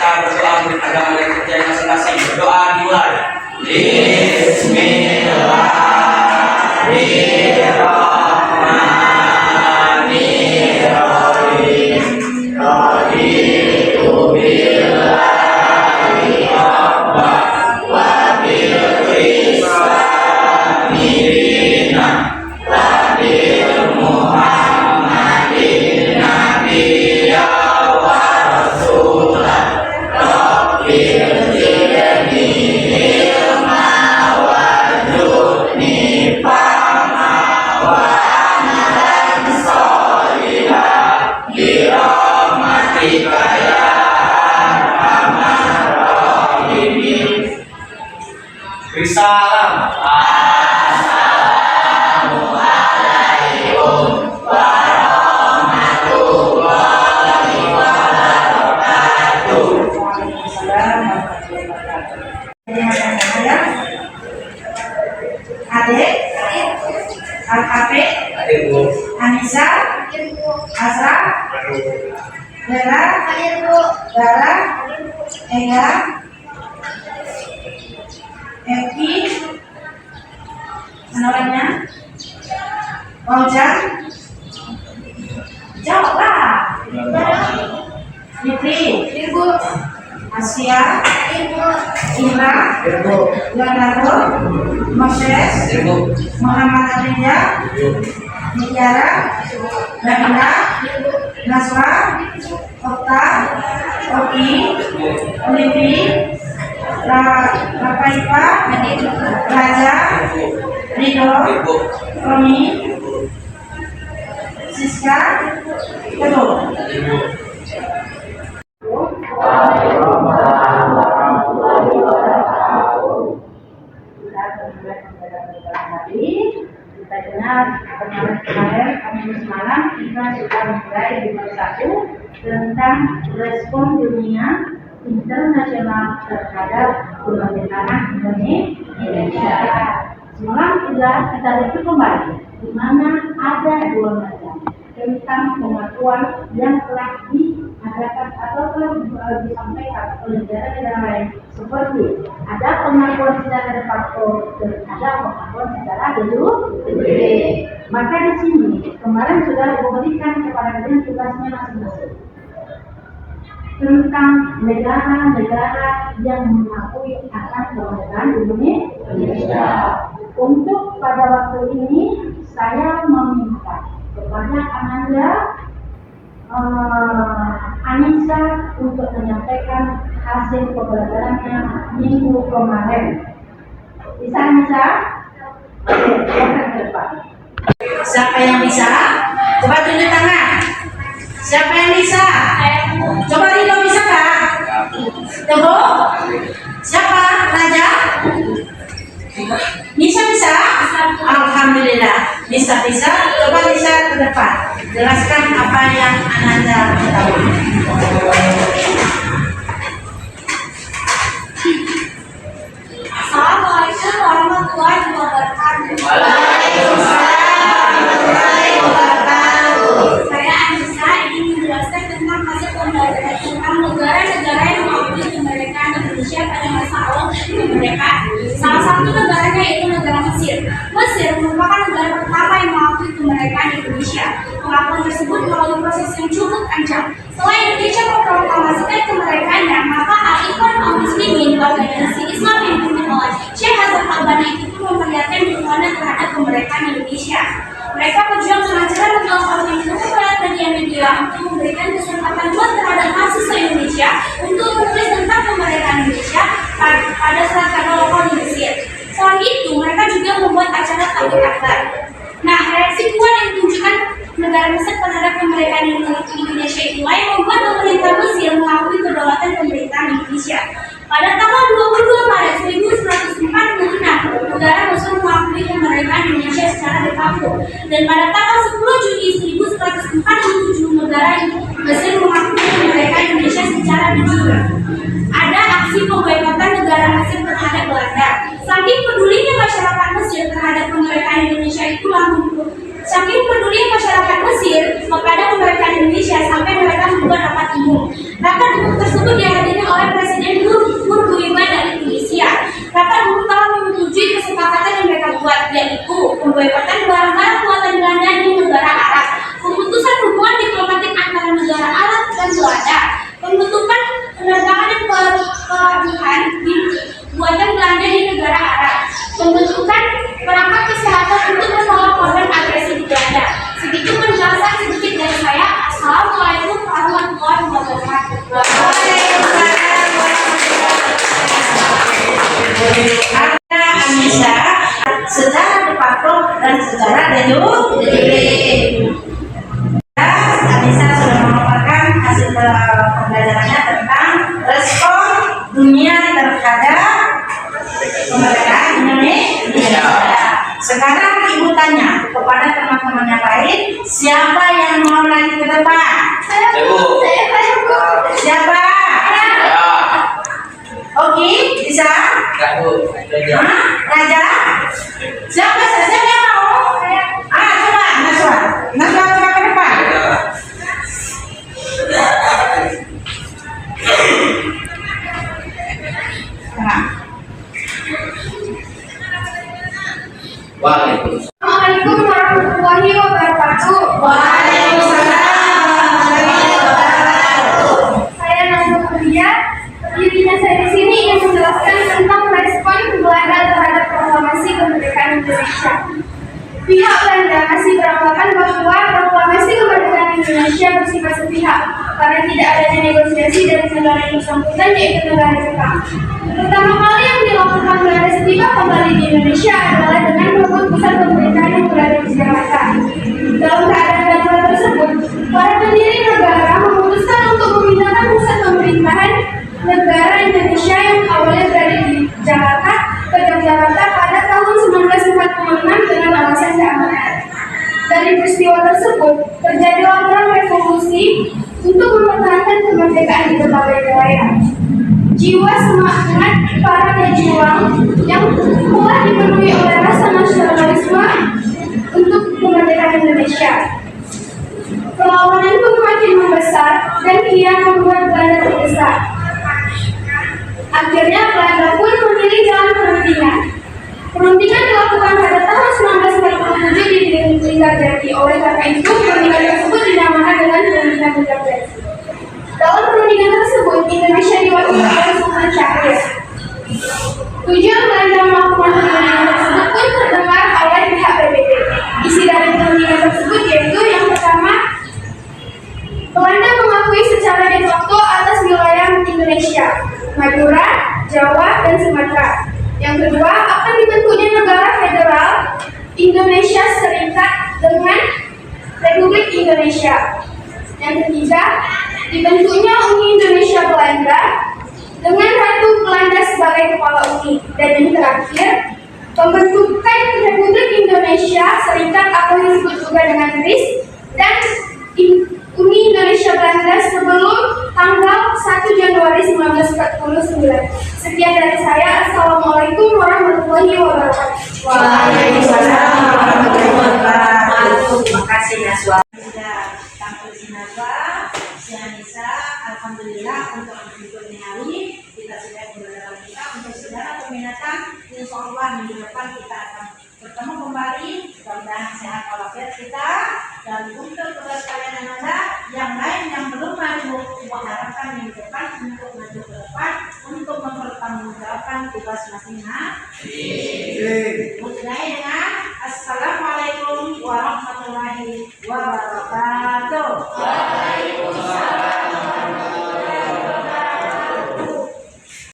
kita berdoa menurut agama dan kepercayaan masing-masing. Berdoa dimulai. Bismillahirrahmanirrahim. Raditu billahi rabban wa bil islami dinan wa bil muhammadin nabiyya wa rasulan rabbil zidni ilma warzuqni fahma wa amalan sholihan bi rahmatika ya arhamar rahimin. Risalam. Assalamualaikum warahmatullahi wabarakatuh. Adik, Al-Hafid, Anissa, Asra, Bella, Dara, Ega, Eki, namanya, Ojang, jawablah. Fitri, Asia, Indra, Leonardo, Moses, Muhammad Adria, Niara, Nabila, Nasra, Okta, Oki, Olivi, Rapaipa, Raja, Rido, Roni, Siska, Kedo. Kita dengar kemarin Kamis malam kita sudah mulai di satu tentang respon dunia internasional terhadap kemerdekaan Indonesia. Semalam juga kita lihat kembali di mana ada dua macam tentang pengakuan yang telah diadakan atau disampaikan oleh negara-negara lain, seperti ada pengakuan secara de facto dan ada pengakuan secara de jure. Maka di sini kemarin sudah diberikan kepada kalian tugasnya masing-masing tentang negara-negara yang mengakui akan kemerdekaan Indonesia. Untuk pada waktu ini saya meminta kepada Anissa untuk menyampaikan hasil pembelajarannya minggu kemarin. Bisa Anissa? Oke, silakan ke depan. Siapa yang bisa? Coba tunjuk tangan. Siapa yang bisa? Coba Rido bisa nggak? Coba. Siapa? Raja? Bisa? Alhamdulillah. Bisa. Coba bisa ke depan. Jelaskan apa yang Anda ketahui. Assalamualaikum warahmatullahi wabarakatuh. Waalaikumsalam warahmatullahi wabarakatuh. Saya Anissa ingin menjelaskan tentang hasil pembelajaran tentang negara-negara yang mengakui kemerdekaan Indonesia pada masa awal kemerdekaan. Salah satu negaranya yaitu negara Mesir. Mesir merupakan negara pertama yang mengakui kemerdekaan Indonesia. Pengakuan tersebut melalui proses yang cukup panjang. Setelah Indonesia memproklamasikan kemerdekaannya, maka Al-Ikhwan Al-Muslimin, organisasi Islam yang dipimpin oleh Syekh Hasan Al-Banna itu pun memperlihatkan dukungannya terhadap kemerdekaan Indonesia. Mereka berjuang dengan cara menggaungkan ilmu kepada media untuk memberikan kesempatan luas terhadap mahasiswa Indonesia untuk menulis tentang kemerdekaan Indonesia pada surat kabar lokal di Mesir. Selain itu, mereka juga membuat acara tablik akbar. Nah, reaksi kuat yang ditunjukkan negara Mesir terhadap kemerdekaan Indonesia itulah yang membuat pemerintah Mesir mengakui kedaulatan pemerintahan Indonesia. Pada tanggal 22 Maret 1946, negara Mesir mengakui kemerdekaan Indonesia secara de facto. Dan pada tanggal 10 Juni 1947, negara Mesir mengakui kemerdekaan Indonesia secara de jure. Ada aksi pemboikotan negara Mesir terhadap Belanda. Saking pedulinya masyarakat Mesir terhadap kemerdekaan Indonesia itulah saking peduli masyarakat Mesir kepada kemerdekaan Indonesia sampai mereka membuat rapat umum. Rapat umum tersebut dihadiri oleh Belanda di negara Arab, pembentukan perangkat kesehatan untuk menolak korban agresi di Belanda. Segitu penjelasan sedikit dari saya. Assalamualaikum warahmatullahi wabarakatuh. Anissa secara de facto dan secara de jure. Anissa sudah memaparkan hasil pembelajarannya tentang respon dunia terhadap kemerdekaan Indonesia. Sekarang ibu tanya kepada teman-teman yang lain, siapa yang mau lagi ke depan? Siapa? Oke, bisa? Raja? Siapa saja yang mau? Coba, Naswa coba ke depan. Assalamualaikum warahmatullahi wabarakatuh. Saya Nazwa Kuria. Dirinya saya di sini ingin menjelaskan tentang respon Belanda terhadap proklamasi kemerdekaan Indonesia. Pihak Belanda masih beranggapan bahwa proklamasi kemerdekaan Indonesia bersifat sepihak karena tidak adanya negosiasi dari negara yang bersangkutan, yaitu negara Jepang. Pertama kali yang dilakukan Belanda setiba kembali di Indonesia adalah dengan merebut pusat pemerintahan yang berada di Jakarta. Dalam keadaan darurat tersebut, para pendiri negara memutuskan untuk memindahkan pusat pemerintahan negara Indonesia yang awalnya berada di Jakarta ke Yogyakarta pada tahun 1946 dengan alasan keamanan. Dari peristiwa tersebut, terjadilah perang revolusi untuk mempertahankan kemerdekaan di berbagai wilayah. Jiwa semangat para pejuang yang telah dipenuhi oleh rasa nasionalisme untuk kemerdekaan Indonesia. Perlawanan pun makin membesar dan kian membuat Belanda terdesak. Akhirnya Belanda pun memilih jalan perundingan. Perundingan dilakukan pada tahun 1947 di Linggarjati. Oleh karena itu, perundingan tersebut dinamakan dengan Perundingan Linggarjati. Dalam perundingan tersebut, Indonesia diwakili oleh Sultan Syahrir. Tujuan Belanda melakukan perundingan tersebut pun terdengar oleh pihak PBB. Isi dari perundingan tersebut yaitu yang pertama, Belanda mengakui secara de facto atas wilayah Indonesia, Madura, Jawa, dan Sumatera. Yang kedua, akan dibentuknya negara federal Indonesia Serikat dengan Republik Indonesia. Yang ketiga, dibentuknya Uni Indonesia Belanda dengan Ratu Belanda sebagai kepala Uni. Dan yang terakhir, pembentukan Republik Indonesia Serikat atau disebut juga dengan RIS dan Uni Indonesia Belanda sebelum tanggal 1 Januari 1949. Sekian dari saya. Assalamualaikum warahmatullahi wabarakatuh. Waalaikumsalam warahmatullahi wabarakatuh. Terima kasih Naswa. Sudah tampil si Naswa, si Anissa. Alhamdulillah untuk berikutnya hari kita sudah berdoa kita untuk saudara peminatan. Insya Allah minggu depan kita akan bertemu kembali. Mudah-mudahan sehat walafiat kita. Dan untuk tugas kalian yang lain yang belum maju, harapkan minggu depan untuk maju ke depan untuk mempertanggungjawabkan tugas masing-masing. Mulai dengan Assalamualaikum warahmatullahi wabarakatuh.